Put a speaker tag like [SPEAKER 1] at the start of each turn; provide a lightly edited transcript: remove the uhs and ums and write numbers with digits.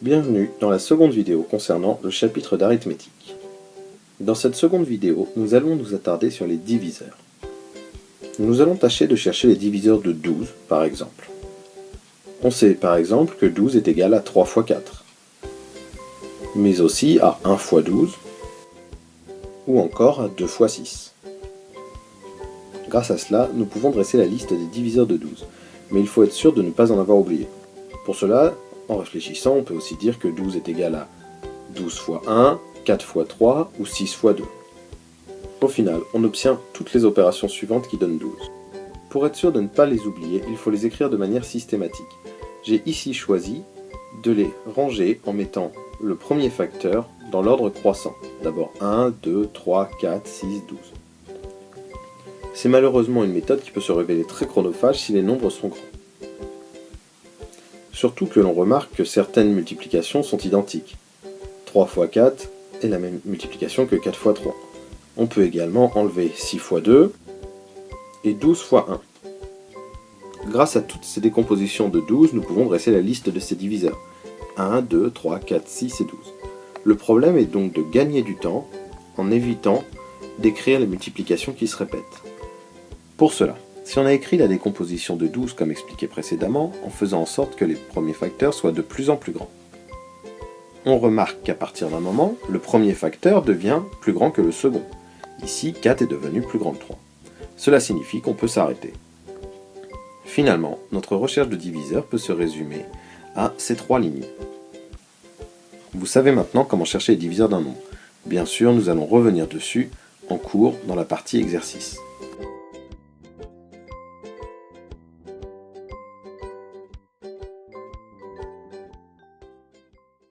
[SPEAKER 1] Bienvenue dans la seconde vidéo concernant le chapitre d'arithmétique. Dans cette seconde vidéo, nous allons nous attarder sur les diviseurs. Nous allons tâcher de chercher les diviseurs de 12, par exemple. On sait par exemple que 12 est égal à 3 fois 4, mais aussi à 1 fois 12, ou encore à 2 fois 6. Grâce à cela, nous pouvons dresser la liste des diviseurs de 12, mais il faut être sûr de ne pas en avoir oublié. Pour cela, en réfléchissant, on peut aussi dire que 12 est égal à 12 fois 1, 4 fois 3 ou 6 fois 2. Au final, on obtient toutes les opérations suivantes qui donnent 12. Pour être sûr de ne pas les oublier, il faut les écrire de manière systématique. J'ai ici choisi de les ranger en mettant le premier facteur dans l'ordre croissant. D'abord 1, 2, 3, 4, 6, 12. C'est malheureusement une méthode qui peut se révéler très chronophage si les nombres sont grands. Surtout que l'on remarque que certaines multiplications sont identiques. 3 fois 4 est la même multiplication que 4 fois 3. On peut également enlever 6 fois 2 et 12 fois 1. Grâce à toutes ces décompositions de 12, nous pouvons dresser la liste de ces diviseurs. 1, 2, 3, 4, 6 et 12. Le problème est donc de gagner du temps en évitant d'écrire les multiplications qui se répètent. Pour cela, si on a écrit la décomposition de 12 comme expliqué précédemment, en faisant en sorte que les premiers facteurs soient de plus en plus grands. On remarque qu'à partir d'un moment, le premier facteur devient plus grand que le second. Ici, 4 est devenu plus grand que 3. Cela signifie qu'on peut s'arrêter. Finalement, notre recherche de diviseur peut se résumer à ces trois lignes. Vous savez maintenant comment chercher les diviseurs d'un nombre. Bien sûr, nous allons revenir dessus en cours dans la partie exercice.